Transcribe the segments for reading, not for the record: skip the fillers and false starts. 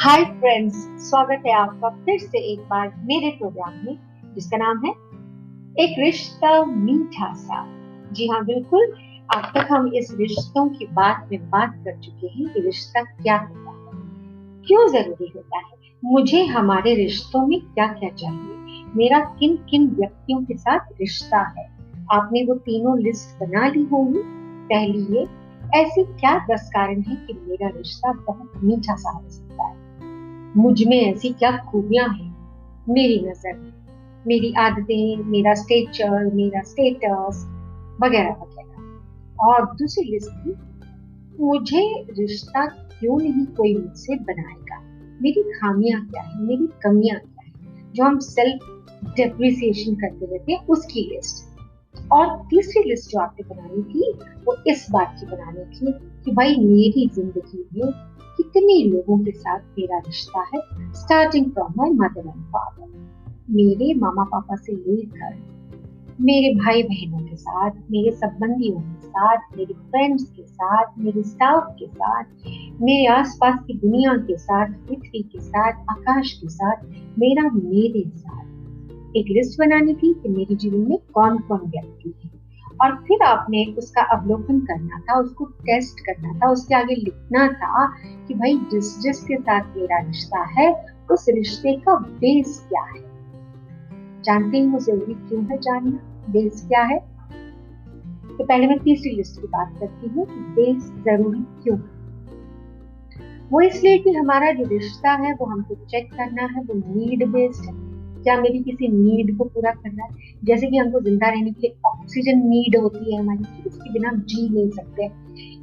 Hi friends, स्वागत है आपका फिर से एक बार मेरे प्रोग्राम में जिसका नाम है एक रिश्ता मीठा सा। जी हाँ, बिल्कुल। अब तक हम इस रिश्तों की बात में बात कर चुके हैं कि रिश्ता क्या होता है, क्यों जरूरी होता है, मुझे हमारे रिश्तों में क्या क्या चाहिए, मेरा किन किन व्यक्तियों के साथ रिश्ता है। आपने वो तीनों लिस्ट बना ली होंगी। पहली ये, ऐसी क्या 10 कारण है कि मेरा रिश्ता बहुत मीठा सा हो सकता है। मुझ में ऐसी क्या खूबियां हैं, मेरी नजर में, मेरी आदतें, मेरा स्टेचर, मेरा स्टेटस वगैरह वगैरह। और दूसरी लिस्ट थी, मुझे रिश्ता क्यों नहीं कोई मुझसे बनाएगा, मेरी खामियां क्या है, मेरी कमियां क्या है, जो हम सेल्फ डेप्रिसिएशन करते रहते हैं, उसकी लिस्ट। और तीसरी लिस्ट जो आपने बनानी थी वो इस बात की बनानी थी कि भाई मेरी जिंदगी में कितने लोगों के साथ मेरा रिश्ता है, starting from my mother and father, मेरे मामा पापा से लेकर मेरे भाई बहनों के साथ, मेरे संबंधियों के साथ, मेरे फ्रेंड्स के साथ, मेरे स्टाफ के साथ, मेरे आसपास की दुनिया के साथ, पृथ्वी के साथ, आकाश के साथ, मेरे साथ। एक लिस्ट बनानी थी कि मेरे जीवन में कौन कौन व्यक्ति है, और फिर आपने उसका अवलोकन करना था, उसको टेस्ट करना था, उसके आगे लिखना था कि भाई जिस जिसके साथ मेरा रिश्ता है उस रिश्ते का बेस क्या है। जानते हैं वो जरूरी क्यों है जानना, बेस क्या है। तो पहले मैं तीसरी लिस्ट की बात करती हूँ कि बेस जरूरी क्यों है। वो इसलिए कि हमारा जो रिश्ता है वो हमको चेक करना है, वो नीड बेस्ड है। क्या मेरी किसी नीड को पूरा करना है। जैसे कि हमको जिंदा रहने के लिए ऑक्सीजन नीड होती है हमारी, कि उसके बिना हम जी नहीं सकते।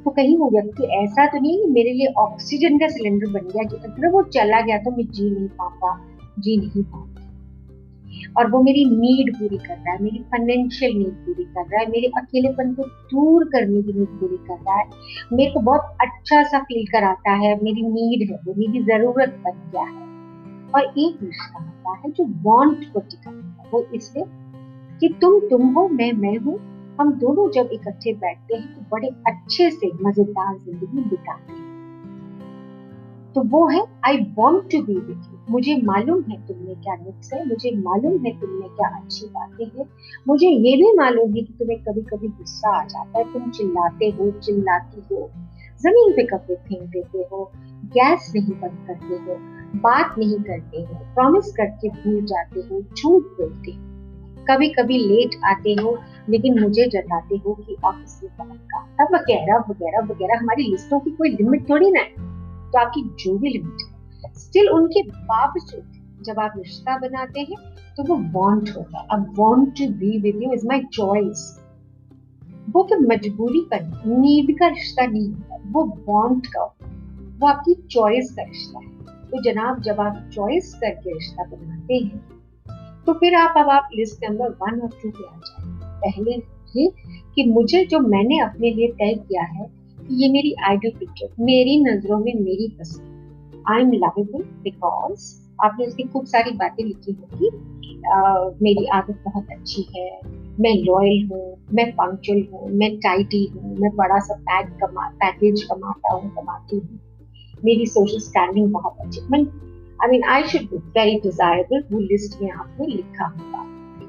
तो कहीं वो व्यक्ति ऐसा तो नहीं कि मेरे लिए ऑक्सीजन का सिलेंडर बन गया कि अगर वो चला गया तो मैं जी नहीं पाऊंगा, जी नहीं पाऊंगा। और वो मेरी नीड पूरी कर रहा है, मेरी फाइनेंशियल नीड पूरी कर रहा है, मेरे अकेलेपन को दूर करने की नीड पूरी कर रहा है, मेरे को बहुत अच्छा सा फील कराता है, मेरी नीड है, वो मेरी जरूरत बन गया है। और एक रिश्ता होता है जो वांट को टिकाता है, वो इसलिए कि तुम हो, मैं हूँ। हम दोनों जब इकट्ठे बैठते हैं तो बड़े अच्छे से मजेदार जिंदगी बिताते हैं। तो वो है I want to be with you. मुझे मालूम है तुम में क्या नुक्स है, मुझे मालूम है तुम में क्या अच्छी बातें हैं, मुझे ये भी मालूम है कि तुम्हें कभी कभी गुस्सा आ जाता है, तुम चिल्लाते हो, चिल्लाती हो, जमीन पे कपड़े फेंक देते हो, गैस नहीं बंद करते हो, बात नहीं करते हो, प्रॉमिस करके भूल जाते हो, झूठ बोलते हो, कभी कभी लेट आते हो, लेकिन मुझे जताते हो कि ऑफिस में बहुत काम था, वगैरह वगैरह वगैरह। हमारी लिस्टों की कोई लिमिट थोड़ी ना है। तो आपकी जो भी लिमिट है, स्टिल उनके बावजूद जब आप रिश्ता बनाते हैं तो वो वांट होता है। अब want to be with you is my choice. वो फिर मजबूरी का नीड का रिश्ता नहीं होता, वो वांट का होता है, वो आपकी चॉइस का रिश्ता है। तो जनाब, जब आप चॉइस करके रिश्ता बनाते हैं तो फिर अब आप लिस्ट नंबर 1 और 2 पे आ जाए। पहले ये कि मुझे जो मैंने अपने लिए तय किया है कि ये मेरी आइडल पिक्चर, मेरी नजरों में मेरी तस्वीर, आई एम लवेबल बिकॉज, आपने उसकी खूब सारी बातें लिखी होगी। मेरी आदत बहुत अच्छी है, मैं लॉयल हूँ, मैं पंक्चुअल हूँ, मैं टाइटी हूँ, मैं बड़ा सा पैकेज कमाता हूँ, कमाती हूँ, मेरी सोशल स्टैंडिंग बहुत अच्छी, मैं I mean I should be very desirable. वो लिस्ट में आपने लिखा होगा।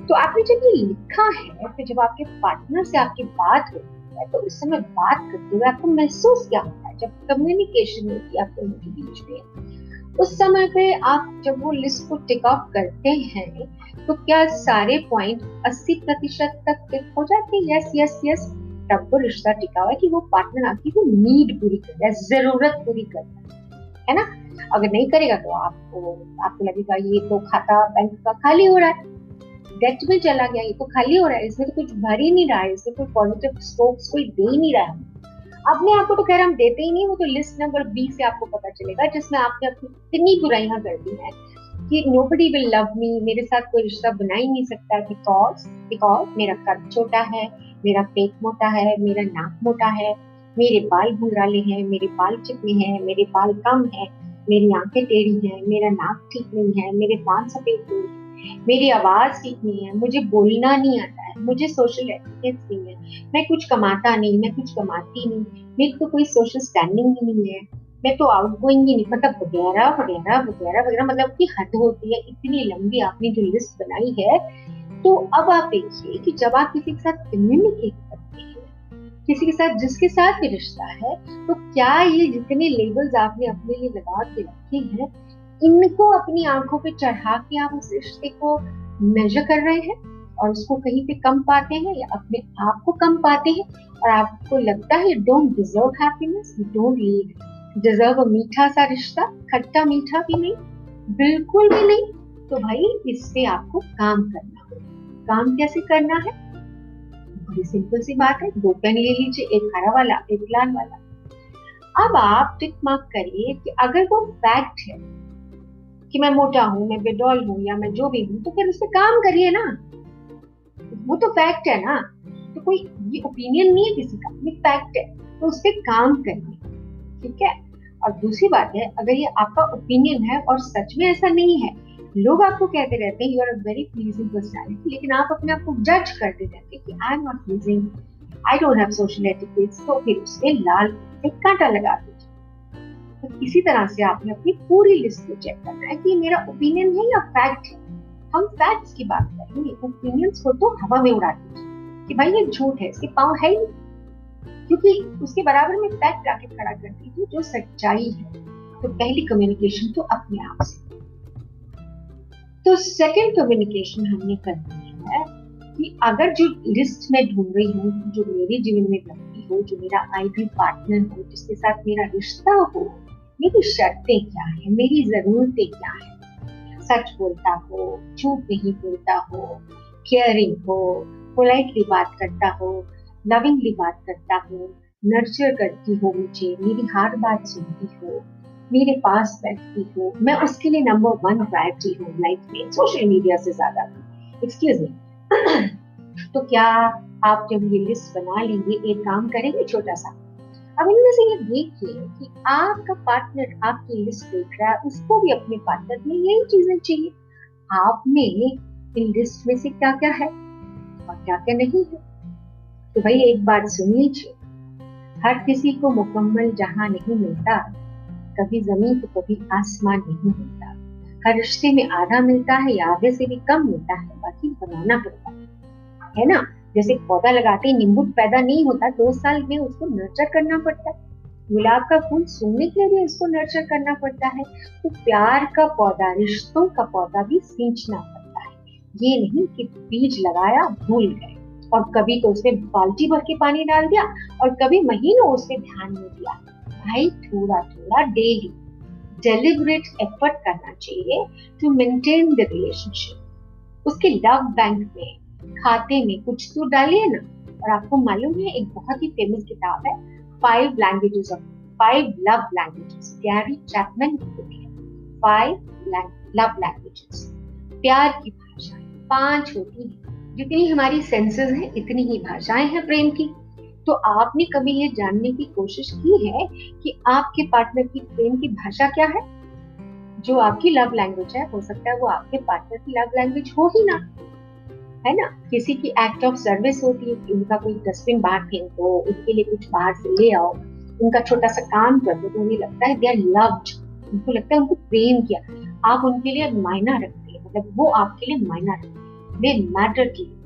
तो आपने जब ये लिखा है, फिर जब आपके पार्टनर से आपकी बात होती है तो उस समय बात करते हुए आपको महसूस क्या होता है, जब कम्युनिकेशन होती है आप दोनों के बीच में, उस समय पे आप जब वो लिस्ट को टिक ऑफ करते हैं तो क्या सारे पॉइंट 80% तक टिक हो जाते हैं? Yes yes yes. तब वो रिश्ता टिका हुआ है कि वो पार्टनर आपकी वो नीड पूरी कर रहा है, जरूरत पूरी कर रहा है ना। अगर नहीं करेगा तो आपको आपको लगेगा ये तो खाता बैंक का खाली हो रहा है, डेट में चला गया, ये तो खाली हो रहा है, इसमें तो कुछ भर ही नहीं रहा है, इसमें कोई पॉजिटिव स्ट्रोक्स कोई दे ही नहीं रहा है। अपने आप को तो खैर हम देते ही नहीं, वो तो लिस्ट नंबर 20 से आपको पता चलेगा, जिसमें आपने अपनी इतनी बुराइयां कर दी हैं कि नोबडी विल लव मी, मेरे साथ कोई रिश्ता बना ही नहीं सकता, बिकॉज बिकॉज मेरा कद छोटा है, मेरा पेट मोटा है, मेरा नाक मोटा है, मेरे बाल भुंगराले हैं, मेरे बाल चिकने हैं, मेरे बाल कम है, मेरी आंखें टेढ़ी हैं, मेरा नाक ठीक नहीं है, मेरे दांत सफेद नहीं है, मेरी आवाज ठीक नहीं है, मुझे बोलना नहीं आता है, मुझे सोशल एटिकेट्स नहीं है, मैं कुछ कमाता नहीं, मैं कुछ कमाती नहीं, मेरी तो कोई सोशल स्टैंडिंग ही नहीं है, मैं तो आउटगोइंग ही नहीं, मतलब वगैरह वगैरह वगैरह वगैरह, मतलब की हद होती है, इतनी लंबी आपने जो लिस्ट बनाई है। तो अब आप देखिए कि जब आप किसी के साथ कम्युनिकेट करते हैं, किसी के साथ जिसके साथ भी रिश्ता है, तो क्या ये जितने लेबल्स आपने अपने लिए लगा के रखे हैं, इनको अपनी आंखों पे चढ़ा के आप उस रिश्ते को मेजर कर रहे हैं और उसको कहीं पे कम पाते हैं या अपने आप को कम पाते हैं, और आपको लगता है you don't deserve happiness, you don't deserve a मीठा सा रिश्ता, खट्टा मीठा भी नहीं, बिल्कुल भी नहीं। तो भाई इस पे आपको काम करना होगा। काम कैसे करना है? बड़ी सिंपल सी बात है, 2 पेन ले लीजिए, एक हरा वाला एक लाल वाला। अब आप टिक मार्क करिए कि अगर वो फैक्ट है कि मैं मोटा हूं, मैं बेडॉल हूं, या मैं जो भी हूं, तो फिर उस पर काम करिए ना। वो तो फैक्ट है ना, तो कोई ये ओपिनियन नहीं है किसी का, ये फैक्ट है, तो उस पर काम करिए। ठीक है। और दूसरी बात है, अगर ये आपका ओपिनियन है और सच में ऐसा नहीं है, लोग आपको कहते रहते हैं you are a very pleasing personality, लेकिन आप अपने आप को जज करते रहते हैं कि I am not pleasing, I don't have social etiquettes, तो फिर उसमें लाल एक कांटा लगा दीजिए। तो इसी तरह से आपने अपनी पूरी लिस्ट को चेक करना है कि मेरा ओपिनियन है या फैक्ट है। हम फैक्ट्स की बात करेंगे, ओपिनियंस को तो हवा में उड़ा दीजिए कि भाई ये झूठ है, इसके पांव है ही, क्योंकि उसके बराबर में फैक्ट आके खड़ा कर दीजिए जो सच्चाई है। तो पहली कम्युनिकेशन तो अपने आप से। तो सेकंड कम्युनिकेशन हमने करनी है कि अगर जो लिस्ट में ढूंढ रही हूँ, जो मेरे जीवन में व्यक्ति हो, जो मेरा आइडियल पार्टनर हो, जिसके साथ मेरा रिश्ता हो, मेरी शर्तें क्या है, मेरी जरूरतें क्या है, सच बोलता हो, झूठ नहीं बोलता हो, केयरिंग हो, पोलाइटली बात करता हो, लविंगली बात करता हो, नर्चर करती हो मुझे, मेरी हर बात सुनती हो, मेरे पास बैठती हो, मैं उसके लिए नंबर 1 प्रायोरिटी हूँ लाइफ में, सोशल मीडिया से ज्यादा। Excuse me. तो क्या आप जब ये लिस्ट बना लेंगे, एक काम करेंगे छोटा सा, अब इनमें से ये देखिए कि आपका पार्टनर आपकी लिस्ट देख रहा है, उसको भी अपने पार्टनर में यही चीजें चाहिए। आप में इन लिस्ट में से क्या क्या है और क्या क्या नहीं है। तो भाई एक बात सुन लीजिए, हर किसी को मुकम्मल जहां नहीं मिलता, कभी जमीन तो कभी आसमान नहीं मिलता। हर रिश्ते में आधा मिलता है या आधे से भी कम मिलता है, बाकी बनाना पड़ता है ना। जैसे पौधा लगाते ही नींबू पैदा नहीं होता, 2 साल में उसको नर्चर करना पड़ता है। गुलाब का फूल सूंघने के लिए भी उसको नर्चर करना पड़ता है। तो प्यार का पौधा, रिश्तों का पौधा भी सींचना पड़ता है। ये नहीं कि बीज लगाया भूल गए और कभी तो उसमें बाल्टी भर के पानी डाल दिया और कभी महीनों उसमें ध्यान नहीं दिया। भाई थोड़ा थोड़ा डेली डेलिब्रेट एफर्ट करना चाहिए टू मेंटेन द रिलेशनशिप। उसके लव बैंक में, खाते में कुछ तो डालिए ना। और आपको मालूम है, एक बहुत ही फेमस किताब है, 5 languages of 5 love languages, Gary Chapman की बुक है। 5 लव लैंग्वेजेस, प्यार की भाषाएं 5 होती हैं। जितनी हमारी सेंसेस हैं, इतनी ही भाषाएं हैं प्रेम की। तो आपने कभी ये जानने की कोशिश की है कि आपके पार्टनर की प्रेम की भाषा क्या है? जो आपकी लव लैंग्वेज है, हो सकता है वो आपके पार्टनर की लव लैंग्वेज हो ही ना, है ना। किसी की एक्ट ऑफ सर्विस होती है कि उनका कोई डस्टबिन बाहर फेंको, उनके लिए कुछ बाहर से ले आओ, उनका छोटा सा काम कर दो, तो उन्हें लगता है दे आर लव्ड, उनको लगता है उनको प्रेम किया। आप उनके लिए मायना रखते हैं, मतलब वो आपके लिए मायना रखते हैं, they matter to you.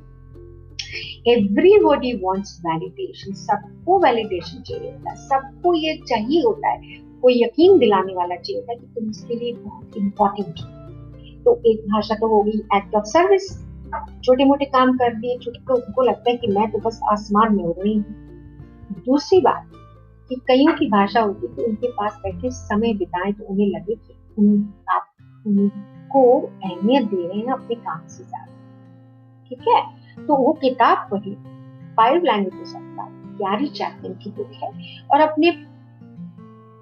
Everybody wants validation, सबको वैलिडेशन चाहिए होता है, सबको ये चाहिए होता है, कोई यकीन दिलाने वाला चाहिए होता है कि तुम उसके लिए बहुत इंपॉर्टेंट हो। तो एक भाषा तो होगी एक्ट ऑफ सर्विस, छोटे मोटे काम कर दिए, छोटे तो उनको लगता है कि मैं तो बस आसमान में उड़ रही हूँ। दूसरी बात कि कईयों की भाषा होती है कि उनके पास बैठे समय बिताएं तो उन्हें लगे कि आप उनको अहमियत दे रहे हैं अपने काम से ज्यादा। ठीक है। तो वो किताब पढ़ी, 5 languages of love, Gary Chapman की बुक है। और अपने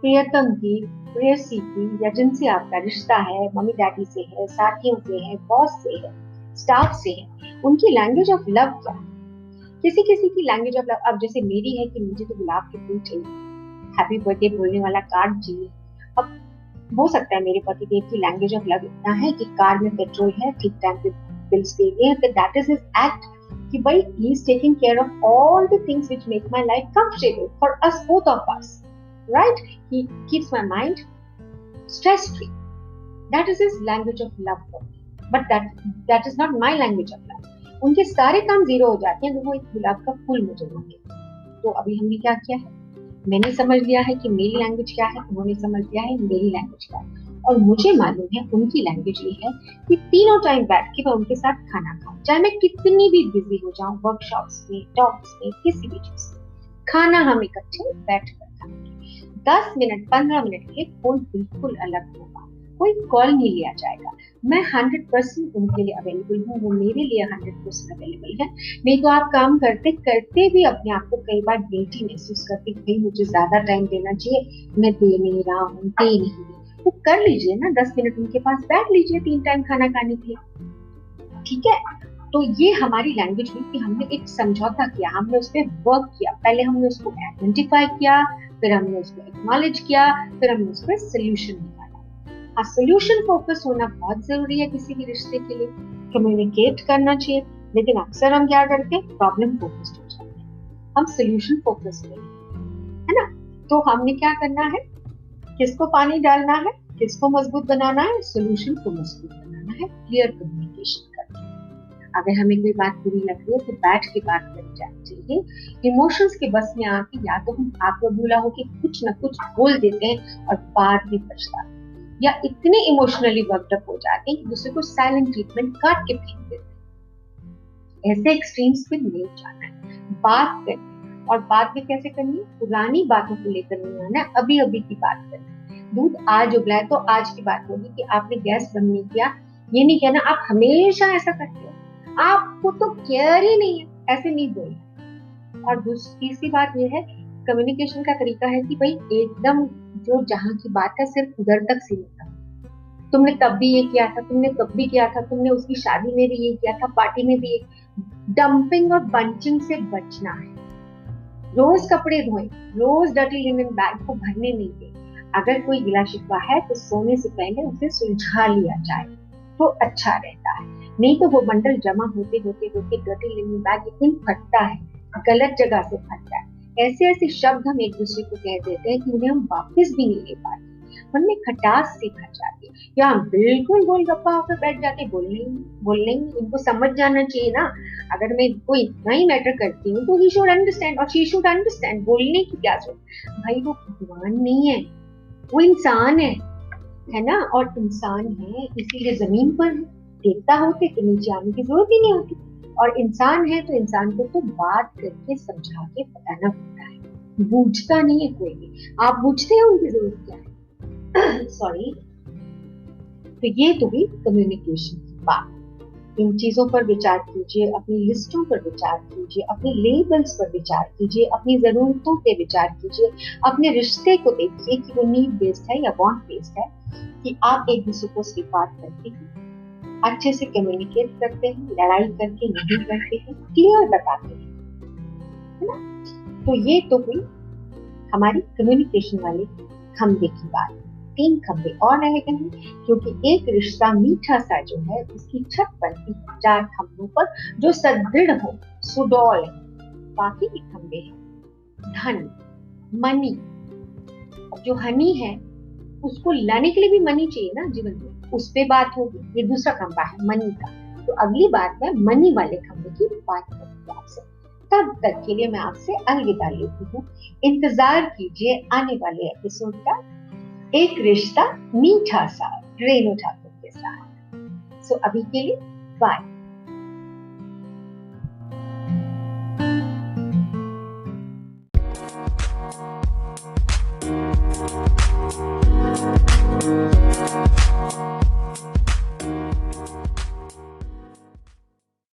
प्रियतम की, प्रेयसी की, या जिनसे आपका रिश्ता है, मम्मी डैडी से है, साथियों से है, बॉस से है, स्टाफ से है, उनकी लैंग्वेज ऑफ लव क्या है। किसी किसी की लैंग्वेज ऑफ लव, अब जैसे मेरी है कि मुझे तो गुलाब के फूल चाहिए, हैप्पी बर्थडे बोलने वाला कार्ड चाहिए। अब हो सकता है मेरे पति देव की लैंग्वेज ऑफ लव इतना है कि कार में पेट्रोल है, ठीक टाइम पे बिल्स दे दिए, तो दैट इज हिज एक्ट कि भाई he is taking care of all the things which make my life comfortable for us, both of us. right? He keeps my mind stress free. That is his language of love for me. But that is not my language of love. उनके सारे काम zero हो जाते हैं अगर वो एक गुलाब का फूल मुझे मांगे। तो अभी हमने क्या किया है, मैंने समझ लिया है कि मेरी लैंग्वेज क्या है, उन्होंने समझ लिया है मेरी लैंग्वेज क्या है, और मुझे मालूम है उनकी लैंग्वेज ये है कि तीनों टाइम बैठ के मैं उनके साथ खाना खाऊं, चाहे मैं कितनी भी बिजी हो जाऊं, वर्कशॉप्स में, टॉक्स में, किसी भी चीज में, खाना हम इकट्ठे बैठ कर खाएंगे। 10 मिनट 15 मिनट के लिए फोन बिल्कुल अलग होगा, कोई कॉल नहीं लिया जाएगा। मैं 100% उनके लिए अवेलेबल हूँ, वो मेरे लिए 100% अवेलेबल है। नहीं तो आप काम करते करते भी अपने आप को कई बार गिल्टी महसूस करते, भाई मुझे ज्यादा टाइम देना चाहिए, मैं दे नहीं रहा हूँ, दे नहीं रही। वो कर लीजिए ना, 10 मिनट उनके पास बैठ लीजिए 3 टाइम खाना खाने के लिए, ठीक है। तो ये हमारी लैंग्वेज हुई कि हमने एक समझौता किया, हमने उस पर वर्क किया। पहले हमने उसको आइडेंटिफाई किया, फिर हमने उसको एक्नॉलेज किया, फिर हमने उस पर सोल्यूशन निकाला। हाँ, सोल्यूशन फोकस होना बहुत जरूरी है किसी भी रिश्ते के लिए, कम्युनिकेट करना चाहिए, लेकिन अक्सर हम क्या करते हैं, प्रॉब्लम फोकस्ड हो जाते हैं, हम सोल्यूशन फोकस नहीं, है ना। तो हमने क्या करना है, किसको पानी डालना है, किसको मजबूत बनाना है, सोल्यूशन को मजबूत बनाना है, क्लियर कम्युनिकेशन करके। अगर हमें कोई बात बुरी लग रही है तो बैठ के बात करनी जानी चाहिए। इमोशंस के बस में आके या तो हम आग बबूला होके कुछ ना कुछ बोल देते हैं और बाद में पछताते हैं, या इतने इमोशनली वर्कड अप हो जाते हैं कि दूसरे को साइलेंट ट्रीटमेंट काट के फेंक देते हैं। ऐसे एक्सट्रीम्स पे नहीं जाना है, बात करनी, और बात भी कैसे करनी है, पुरानी बातों को लेकर नहीं आना, अभी अभी की बात करनी। दूध आज उबला है तो आज की बात होगी कि आपने गैस बंद नहीं किया, ये नहीं कहना आप हमेशा ऐसा करते हो, आपको तो केयर ही नहीं है, ऐसे नहीं बोलना। और तीसरी बात यह है, कम्युनिकेशन का तरीका है कि भाई एकदम जो जहां की बात है सिर्फ उधर तक सीमित है। तुमने तब भी ये किया था, तुमने तब भी किया था, तुमने उसकी शादी में भी ये किया था, पार्टी में भी। डंपिंग और बंचिंग से बचना है। रोज कपड़े धोएं, रोज डर्टी लिनन बैग को भरने नहीं दें। अगर कोई गिला शिकवा है तो सोने से पहले उसे सुलझा लिया जाए तो अच्छा रहता है, नहीं तो वो बंडल जमा होते होते होते डर्टी लिनन बैग एक दिन फटता है, गलत जगह से फटता है। ऐसे ऐसे शब्द हम एक दूसरे को कह देते हैं कि उन्हें हम वापस भी नहीं ले पाते, मन में खटास सी भर जाती है, या हम बिल्कुल गोलगप्पा होकर बैठ जाते, बोलने इनको समझ जाना चाहिए ना। अगर मैं कोई इतना ही मैटर करती हूँ तो ही शुड अंडरस्टैंड और शी शुड अंडरस्टैंड, बोलने की क्या जरूरत। भाई वो भगवान नहीं है, वो इंसान है ना, और इंसान है इसीलिए जमीन पर है, देवता होते तो नीचे आने की जरूरत ही नहीं होती, और इंसान है तो इंसान को तो बात करके समझा के बताना पड़ता है, बूझता नहीं है कोई भी। आप बूझते हैं उनकी जरूरत क्या है सॉरी। तो ये तो भी कम्युनिकेशन की बात। इन चीजों पर विचार कीजिए, अपनी लिस्टों पर विचार कीजिए, अपने लेबल्स पर विचार कीजिए, अपनी जरूरतों पे विचार कीजिए, अपने रिश्ते को देखिए कि वो नीड बेस्ड है या वांट बेस्ड है, कि आप एक दूसरे को स्वीकार करते हैं, अच्छे से कम्युनिकेट करते हैं, लड़ाई करके नहीं करते हैं, क्लियर बताते हैं, है ना। तो ये तो हुई हमारी कम्युनिकेशन वाले खंबे की बात। 3 खंबे और रह गए हैं, क्योंकि एक रिश्ता मीठा सा जो है उसकी छत पर 4 खंभों पर जो सुदृढ़ हो, सुडौल। बाकी के खंबे हैं धन, मनी। जो हनी है उसको लाने के लिए भी मनी चाहिए ना जीवन में, उस पे बात होगी। ये दूसरा खंबा है मनी का, तो अगली बार मैं मनी वाले खंबे की बात करूंगी आपसे। तब तक के लिए मैं आपसे अलविदा लेती हूँ। इंतजार कीजिए आने वाले एपिसोड का, एक रिश्ता मीठा सा, रेणु ठाकुर के साथ। सो अभी के लिए बाय।